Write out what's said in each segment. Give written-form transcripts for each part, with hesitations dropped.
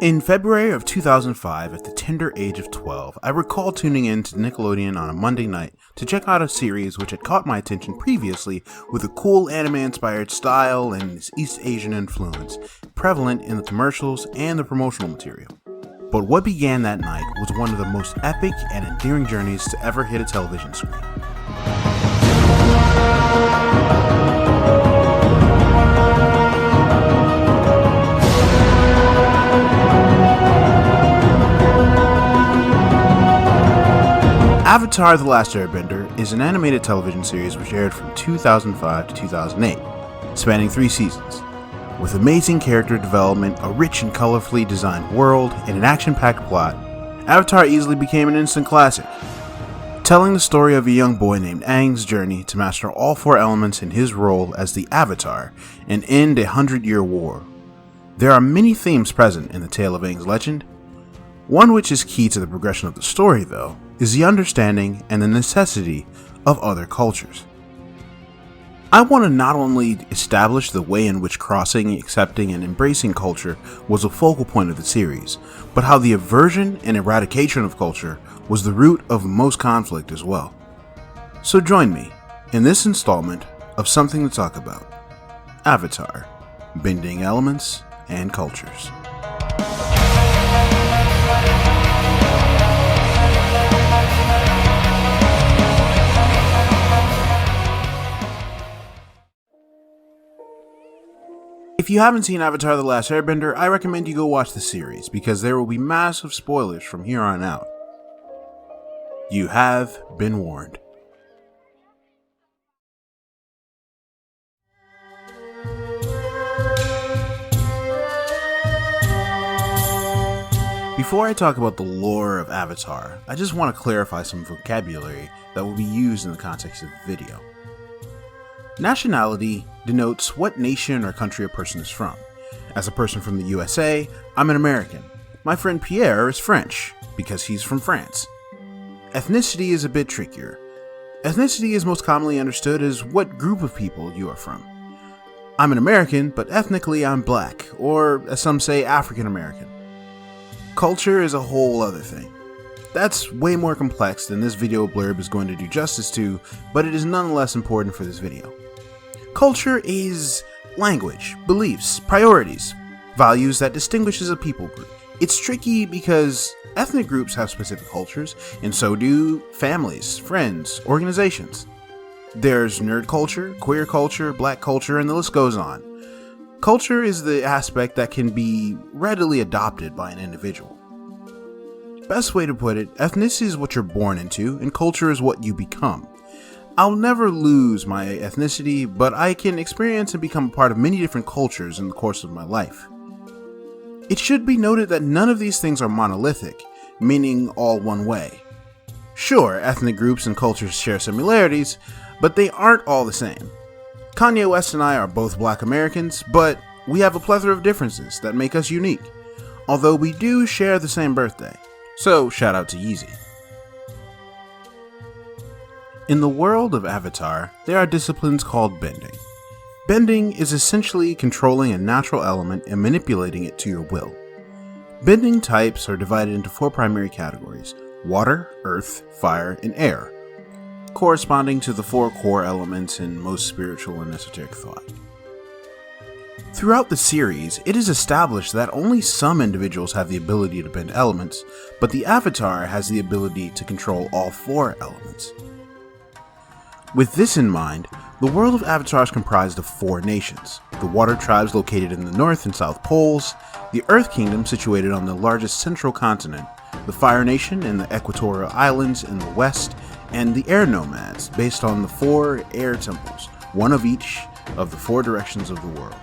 In February of 2005, at the tender age of 12, I recall tuning in to Nickelodeon on a Monday night to check out a series which had caught my attention previously with a cool anime-inspired style and its East Asian influence prevalent in the commercials and the promotional material. But what began that night was one of the most epic and endearing journeys to ever hit a television screen. Avatar: The Last Airbender is an animated television series which aired from 2005 to 2008, spanning 3 seasons. With amazing character development, a rich and colorfully designed world, and an action-packed plot, Avatar easily became an instant classic, telling the story of a young boy named Aang's journey to master all 4 elements in his role as the Avatar and end a 100-year war. There are many themes present in the tale of Aang's legend. One which is key to the progression of the story, though, is the understanding and the necessity of other cultures. I want to not only establish the way in which crossing, accepting, and embracing culture was a focal point of the series, but how the aversion and eradication of culture was the root of most conflict as well. So join me in this installment of Something to Talk About: Avatar, Bending Elements and Cultures. If you haven't seen Avatar: The Last Airbender, I recommend you go watch the series, because there will be massive spoilers from here on out. You have been warned. Before I talk about the lore of Avatar, I just want to clarify some vocabulary that will be used in the context of the video. Nationality denotes what nation or country a person is from. As a person from the USA, I'm an American. My friend Pierre is French, because he's from France. Ethnicity is a bit trickier. Ethnicity is most commonly understood as what group of people you are from. I'm an American, but ethnically I'm black, or as some say, African American. Culture is a whole other thing. That's way more complex than this video blurb is going to do justice to, but it is nonetheless important for this video. Culture is language, beliefs, priorities, values that distinguishes a people group. It's tricky because ethnic groups have specific cultures, and so do families, friends, organizations. There's nerd culture, queer culture, black culture, and the list goes on. Culture is the aspect that can be readily adopted by an individual. Best way to put it, ethnicity is what you're born into, and culture is what you become. I'll never lose my ethnicity, but I can experience and become a part of many different cultures in the course of my life. It should be noted that none of these things are monolithic, meaning all one way. Sure, ethnic groups and cultures share similarities, but they aren't all the same. Kanye West and I are both Black Americans, but we have a plethora of differences that make us unique, although we do share the same birthday. So shout out to Yeezy. In the world of Avatar, there are disciplines called bending. Bending is essentially controlling a natural element and manipulating it to your will. Bending types are divided into 4 primary categories: water, earth, fire, and air, corresponding to the 4 core elements in most spiritual and esoteric thought. Throughout the series, it is established that only some individuals have the ability to bend elements, but the Avatar has the ability to control all 4 elements. With this in mind, the world of Avatar is comprised of 4 nations: the Water Tribes located in the North and South Poles, the Earth Kingdom situated on the largest central continent, the Fire Nation and the Equatorial Islands in the West, and the Air Nomads, based on the 4 air temples, one of each of the 4 directions of the world.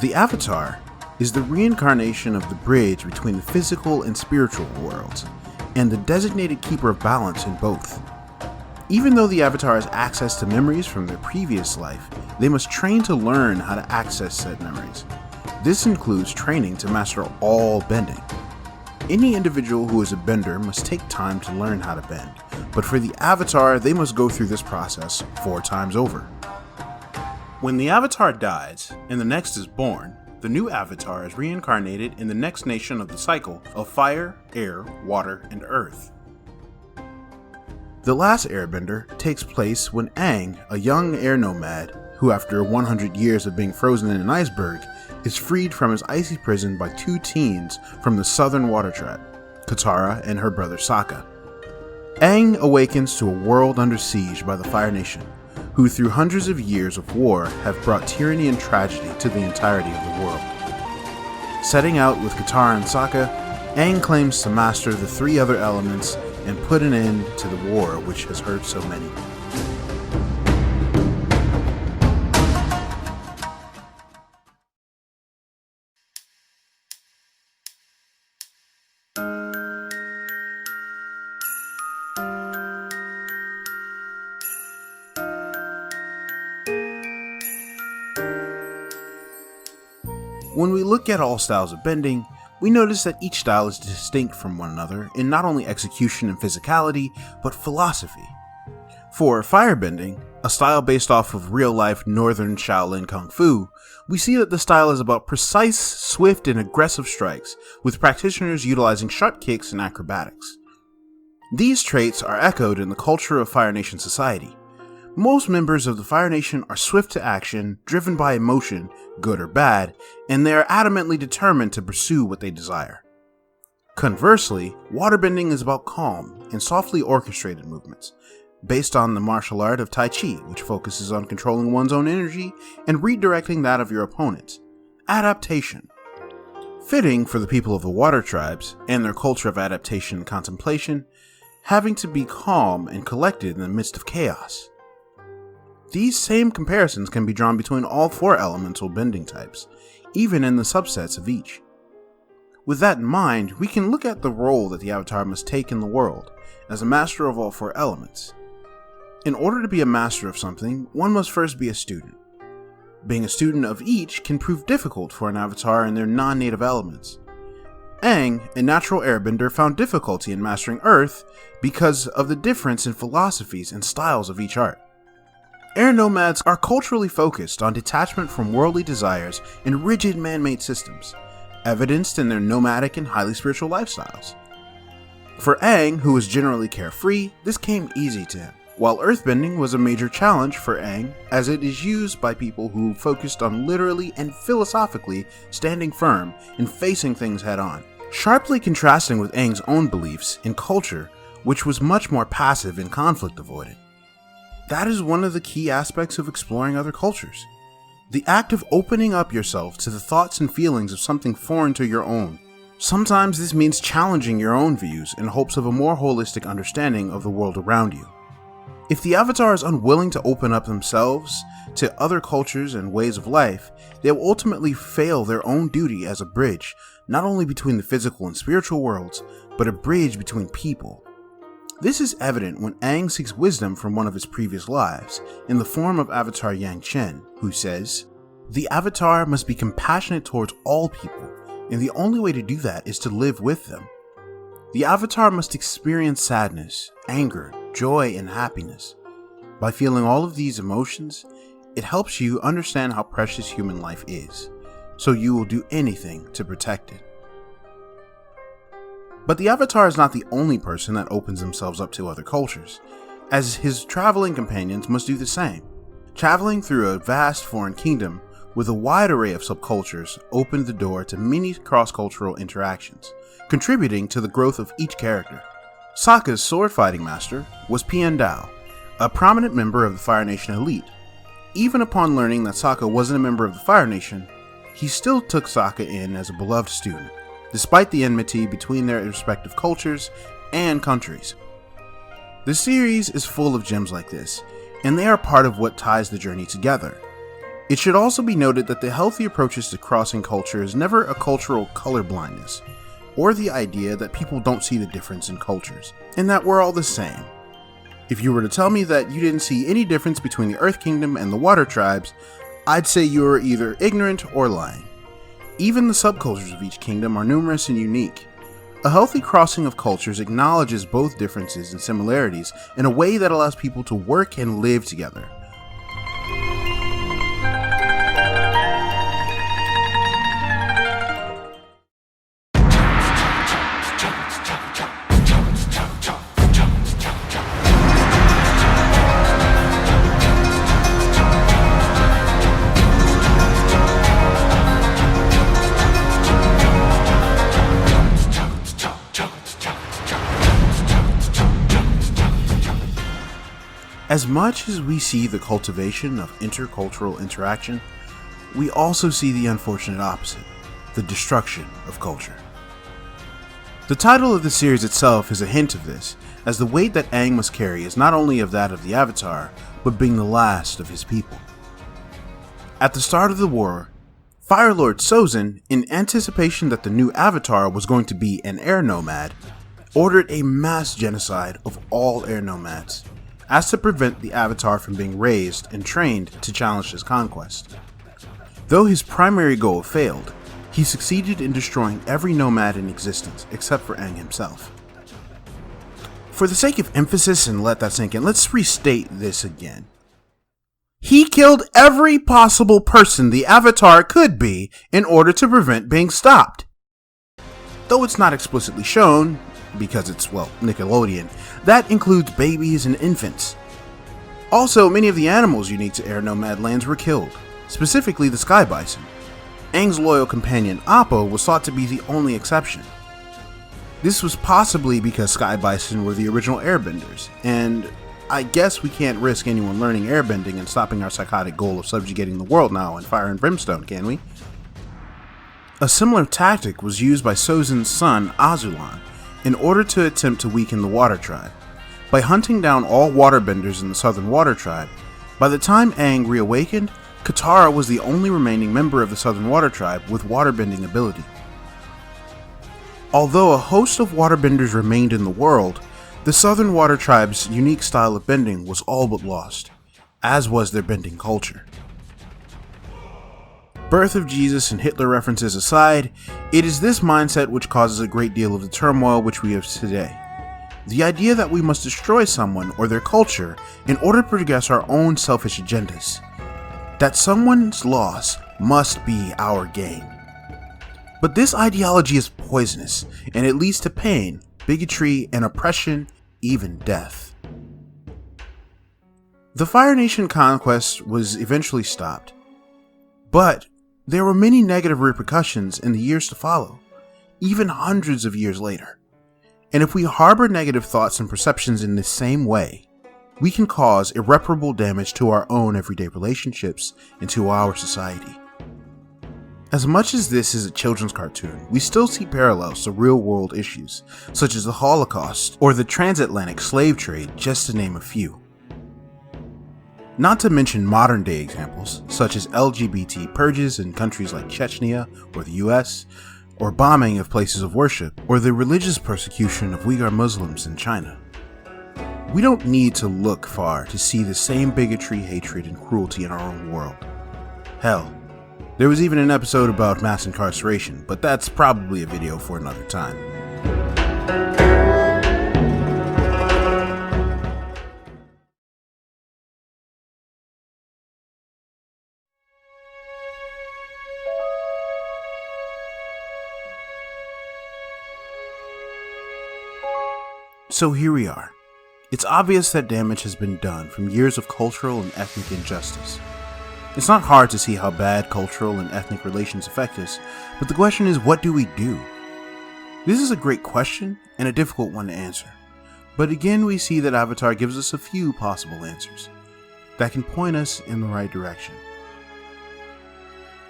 The Avatar is the reincarnation of the bridge between the physical and spiritual worlds, and the designated keeper of balance in both. Even though the Avatar has access to memories from their previous life, they must train to learn how to access said memories. This includes training to master all bending. Any individual who is a bender must take time to learn how to bend, but for the Avatar, they must go through this process 4 times over. When the Avatar dies and the next is born, the new avatar is reincarnated in the next nation of the cycle of fire, air, water, and earth. The Last Airbender takes place when Aang, a young air nomad, who after 100 years of being frozen in an iceberg, is freed from his icy prison by two teens from the southern water tribe, Katara and her brother Sokka. Aang awakens to a world under siege by the Fire Nation, who through hundreds of years of war have brought tyranny and tragedy to the entirety of the world. Setting out with Katara and Sokka, Aang claims to master the three other elements and put an end to the war which has hurt so many. When we look at all styles of bending, we notice that each style is distinct from one another in not only execution and physicality, but philosophy. For firebending, a style based off of real-life Northern Shaolin Kung Fu, we see that the style is about precise, swift, and aggressive strikes, with practitioners utilizing sharp kicks and acrobatics. These traits are echoed in the culture of Fire Nation society. Most members of the Fire Nation are swift to action, driven by emotion, good or bad, and they are adamantly determined to pursue what they desire. Conversely, waterbending is about calm and softly orchestrated movements, based on the martial art of Tai Chi, which focuses on controlling one's own energy and redirecting that of your opponent. Adaptation. Fitting for the people of the water tribes and their culture of adaptation and contemplation, having to be calm and collected in the midst of chaos. These same comparisons can be drawn between all four elemental bending types, even in the subsets of each. With that in mind, we can look at the role that the avatar must take in the world, as a master of all four elements. In order to be a master of something, one must first be a student. Being a student of each can prove difficult for an avatar in their non-native elements. Aang, a natural airbender, found difficulty in mastering Earth because of the difference in philosophies and styles of each art. Air nomads are culturally focused on detachment from worldly desires and rigid man-made systems, evidenced in their nomadic and highly spiritual lifestyles. For Aang, who was generally carefree, this came easy to him, while earthbending was a major challenge for Aang, as it is used by people who focused on literally and philosophically standing firm and facing things head-on, sharply contrasting with Aang's own beliefs and culture, which was much more passive and conflict-avoidant. That is one of the key aspects of exploring other cultures. The act of opening up yourself to the thoughts and feelings of something foreign to your own. Sometimes this means challenging your own views in hopes of a more holistic understanding of the world around you. If the avatar is unwilling to open up themselves to other cultures and ways of life, they will ultimately fail their own duty as a bridge, not only between the physical and spiritual worlds, but a bridge between people. This is evident when Aang seeks wisdom from one of his previous lives, in the form of Avatar Yang Chen, who says, "The Avatar must be compassionate towards all people, and the only way to do that is to live with them. The Avatar must experience sadness, anger, joy, and happiness. By feeling all of these emotions, it helps you understand how precious human life is, so you will do anything to protect it." But the Avatar is not the only person that opens themselves up to other cultures, as his traveling companions must do the same. Traveling through a vast foreign kingdom with a wide array of subcultures opened the door to many cross-cultural interactions, contributing to the growth of each character. Sokka's sword fighting master was Pian Dao, a prominent member of the Fire Nation elite. Even upon learning that Sokka wasn't a member of the Fire Nation, he still took Sokka in as a beloved student, despite the enmity between their respective cultures and countries. The series is full of gems like this, and they are part of what ties the journey together. It should also be noted that the healthy approaches to crossing culture is never a cultural colorblindness, or the idea that people don't see the difference in cultures, and that we're all the same. If you were to tell me that you didn't see any difference between the Earth Kingdom and the Water Tribes, I'd say you are either ignorant or lying. Even the subcultures of each kingdom are numerous and unique. A healthy crossing of cultures acknowledges both differences and similarities in a way that allows people to work and live together. As much as we see the cultivation of intercultural interaction, we also see the unfortunate opposite, the destruction of culture. The title of the series itself is a hint of this, as the weight that Aang must carry is not only of that of the Avatar, but being the last of his people. At the start of the war, Fire Lord Sozin, in anticipation that the new Avatar was going to be an air nomad, ordered a mass genocide of all air nomads, as to prevent the Avatar from being raised and trained to challenge his conquest. Though his primary goal failed, he succeeded in destroying every nomad in existence except for Aang himself. For the sake of emphasis and let that sink in, let's restate this again. He killed every possible person the Avatar could be in order to prevent being stopped. Though it's not explicitly shown, because it's, well, Nickelodeon, that includes babies and infants. Also, many of the animals unique to Air Nomad lands were killed, specifically the sky bison. Aang's loyal companion Appa was thought to be the only exception. This was possibly because sky bison were the original airbenders, and I guess we can't risk anyone learning airbending and stopping our psychotic goal of subjugating the world now in fire and brimstone, can we? A similar tactic was used by Sozin's son Azulon in order to attempt to weaken the Water Tribe. By hunting down all waterbenders in the Southern Water Tribe, by the time Aang reawakened, Katara was the only remaining member of the Southern Water Tribe with waterbending ability. Although a host of waterbenders remained in the world, the Southern Water Tribe's unique style of bending was all but lost, as was their bending culture. Birth of Jesus and Hitler references aside, it is this mindset which causes a great deal of the turmoil which we have today. The idea that we must destroy someone or their culture in order to progress our own selfish agendas. That someone's loss must be our gain. But this ideology is poisonous, and it leads to pain, bigotry, and oppression, even death. The Fire Nation conquest was eventually stopped, but there were many negative repercussions in the years to follow, even hundreds of years later. And if we harbor negative thoughts and perceptions in this same way, we can cause irreparable damage to our own everyday relationships and to our society. As much as this is a children's cartoon, we still see parallels to real-world issues, such as the Holocaust or the transatlantic slave trade, just to name a few. Not to mention modern-day examples, such as LGBT purges in countries like Chechnya or the US, or bombing of places of worship, or the religious persecution of Uyghur Muslims in China. We don't need to look far to see the same bigotry, hatred, and cruelty in our own world. Hell, there was even an episode about mass incarceration, but that's probably a video for another time. So here we are. It's obvious that damage has been done from years of cultural and ethnic injustice. It's not hard to see how bad cultural and ethnic relations affect us, but the question is, what do we do? This is a great question and a difficult one to answer, but again we see that Avatar gives us a few possible answers that can point us in the right direction.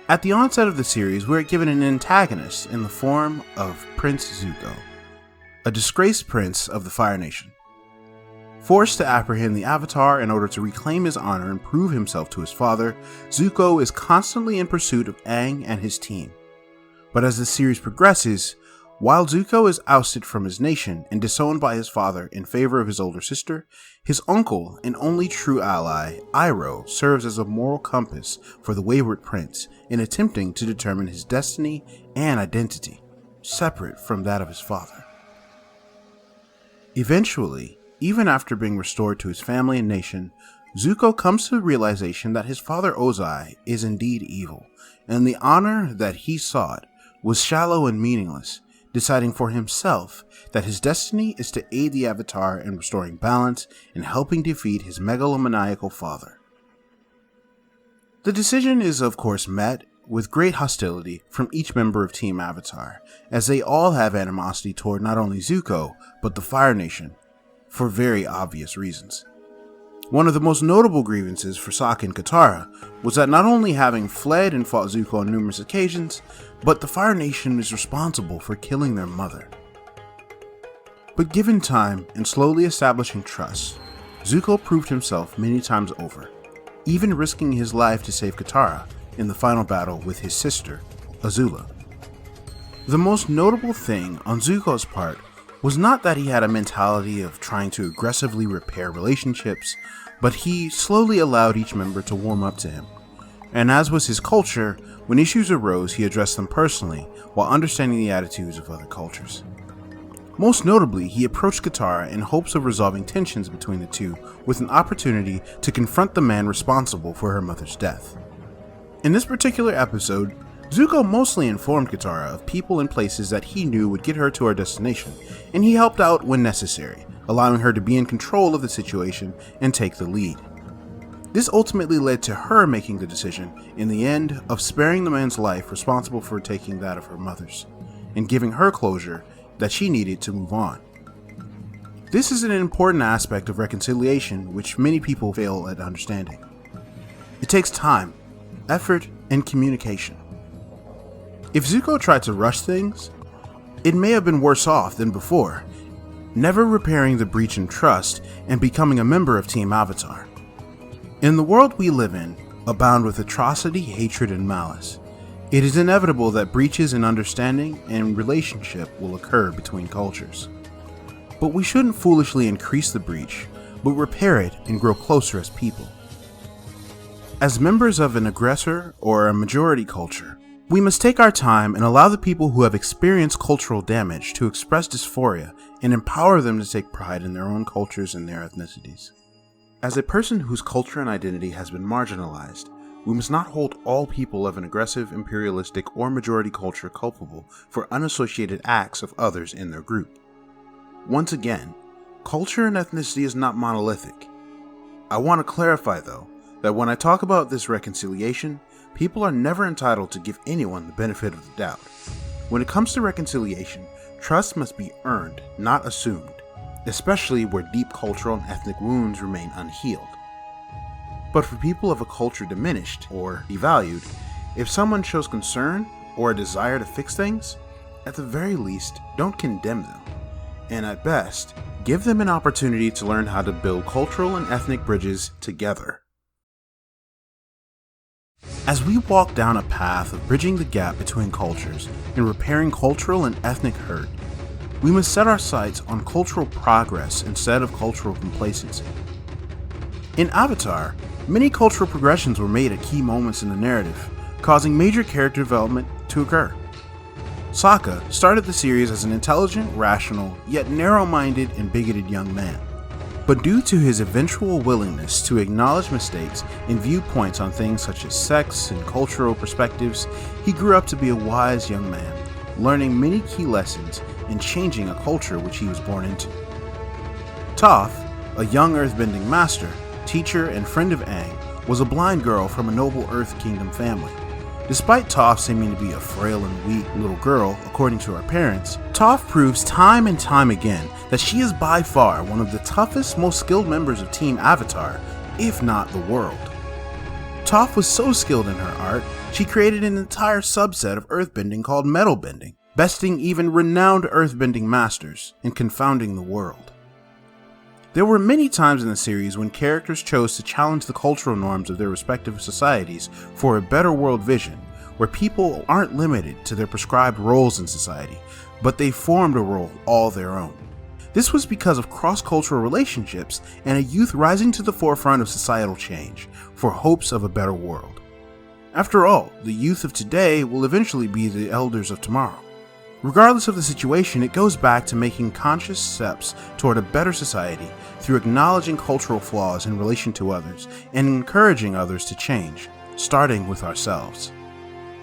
At the onset of the series, we're given an antagonist in the form of Prince Zuko, a disgraced prince of the Fire Nation. Forced to apprehend the Avatar in order to reclaim his honor and prove himself to his father, Zuko is constantly in pursuit of Aang and his team. But as the series progresses, while Zuko is ousted from his nation and disowned by his father in favor of his older sister, his uncle and only true ally, Iroh, serves as a moral compass for the wayward prince in attempting to determine his destiny and identity, separate from that of his father. Eventually, even after being restored to his family and nation, Zuko comes to the realization that his father Ozai is indeed evil, and the honor that he sought was shallow and meaningless, deciding for himself that his destiny is to aid the Avatar in restoring balance and helping defeat his megalomaniacal father. The decision is of course met with great hostility from each member of Team Avatar, as they all have animosity toward not only Zuko, but the Fire Nation, for very obvious reasons. One of the most notable grievances for Sokka and Katara was that not only having fled and fought Zuko on numerous occasions, but the Fire Nation is responsible for killing their mother. But given time and slowly establishing trust, Zuko proved himself many times over, even risking his life to save Katara in the final battle with his sister, Azula. The most notable thing on Zuko's part was not that he had a mentality of trying to aggressively repair relationships, but he slowly allowed each member to warm up to him. And as was his culture, when issues arose, he addressed them personally while understanding the attitudes of other cultures. Most notably, he approached Katara in hopes of resolving tensions between the two with an opportunity to confront the man responsible for her mother's death. In this particular episode, Zuko mostly informed Katara of people and places that he knew would get her to her destination, and he helped out when necessary, allowing her to be in control of the situation and take the lead. This ultimately led to her making the decision, in the end, of sparing the man's life responsible for taking that of her mother's, and giving her closure that she needed to move on. This is an important aspect of reconciliation which many people fail at understanding. It takes time, effort, and communication. If Zuko tried to rush things, it may have been worse off than before, never repairing the breach in trust and becoming a member of Team Avatar. In the world we live in, abound with atrocity, hatred, and malice, it is inevitable that breaches in understanding and relationship will occur between cultures. But we shouldn't foolishly increase the breach, but repair it and grow closer as people. As members of an aggressor or a majority culture, we must take our time and allow the people who have experienced cultural damage to express dysphoria and empower them to take pride in their own cultures and their ethnicities. As a person whose culture and identity has been marginalized, we must not hold all people of an aggressive, imperialistic, or majority culture culpable for unassociated acts of others in their group. Once again, culture and ethnicity is not monolithic. I want to clarify though, that when I talk about this reconciliation, people are never entitled to give anyone the benefit of the doubt. When it comes to reconciliation, trust must be earned, not assumed, especially where deep cultural and ethnic wounds remain unhealed. But for people of a culture diminished or devalued, if someone shows concern or a desire to fix things, at the very least, don't condemn them. And at best, give them an opportunity to learn how to build cultural and ethnic bridges together. As we walk down a path of bridging the gap between cultures and repairing cultural and ethnic hurt, we must set our sights on cultural progress instead of cultural complacency. In Avatar, many cultural progressions were made at key moments in the narrative, causing major character development to occur. Sokka started the series as an intelligent, rational, yet narrow-minded and bigoted young man. But due to his eventual willingness to acknowledge mistakes and viewpoints on things such as sex and cultural perspectives, he grew up to be a wise young man, learning many key lessons and changing a culture which he was born into. Toph, a young earthbending master, teacher, and friend of Aang, was a blind girl from a noble Earth Kingdom family. Despite Toph seeming to be a frail and weak little girl, according to her parents, Toph proves time and time again that she is by far one of the toughest, most skilled members of Team Avatar, if not the world. Toph was so skilled in her art, she created an entire subset of earthbending called metal bending, besting even renowned earthbending masters and confounding the world. There were many times in the series when characters chose to challenge the cultural norms of their respective societies for a better world vision, where people aren't limited to their prescribed roles in society, but they formed a role all their own. This was because of cross-cultural relationships and a youth rising to the forefront of societal change for hopes of a better world. After all, the youth of today will eventually be the elders of tomorrow. Regardless of the situation, it goes back to making conscious steps toward a better society through acknowledging cultural flaws in relation to others and encouraging others to change, starting with ourselves.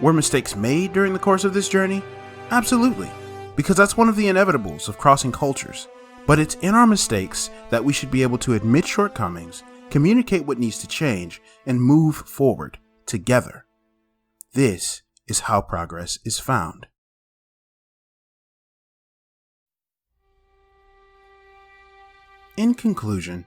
Were mistakes made during the course of this journey? Absolutely, because that's one of the inevitables of crossing cultures. But it's in our mistakes that we should be able to admit shortcomings, communicate what needs to change, and move forward together. This is how progress is found. In conclusion,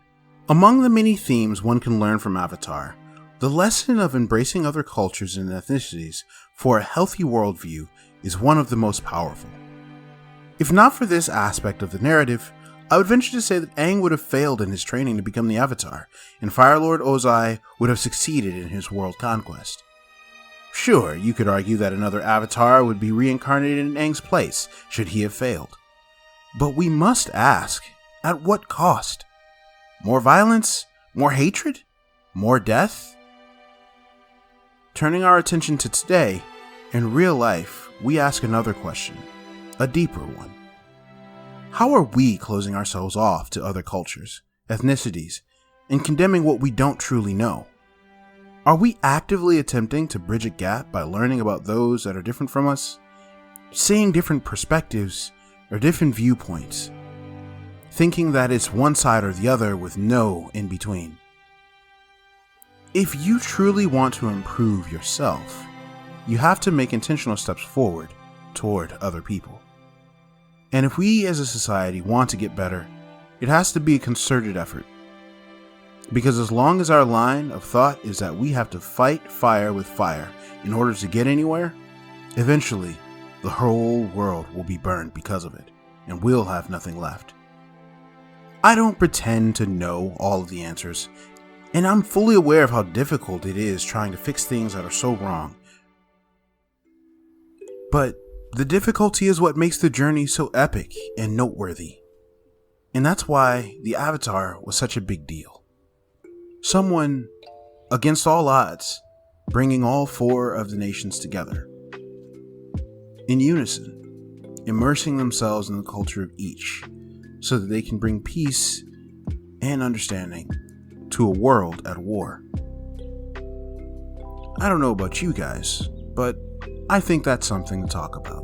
Among the many themes one can learn from Avatar, the lesson of embracing other cultures and ethnicities for a healthy worldview is one of the most powerful. If not for this aspect of the narrative, I would venture to say that Aang would have failed in his training to become the Avatar, and Fire Lord Ozai would have succeeded in his world conquest. Sure, you could argue that another Avatar would be reincarnated in Aang's place, should he have failed. But we must ask, at what cost? More violence? More hatred? More death? Turning our attention to today, in real life, we ask another question, a deeper one. How are we closing ourselves off to other cultures, ethnicities, and condemning what we don't truly know? Are we actively attempting to bridge a gap by learning about those that are different from us, seeing different perspectives or different viewpoints, thinking that it's one side or the other with no in between? If you truly want to improve yourself, you have to make intentional steps forward toward other people. And if we as a society want to get better, it has to be a concerted effort. Because as long as our line of thought is that we have to fight fire with fire in order to get anywhere, eventually the whole world will be burned because of it, and we'll have nothing left. I don't pretend to know all of the answers, and I'm fully aware of how difficult it is trying to fix things that are so wrong. But the difficulty is what makes the journey so epic and noteworthy. And that's why the Avatar was such a big deal. Someone, against all odds, bringing all four of the nations together. In unison, immersing themselves in the culture of each, so that they can bring peace and understanding to a world at war. I don't know about you guys, but I think that's something to talk about.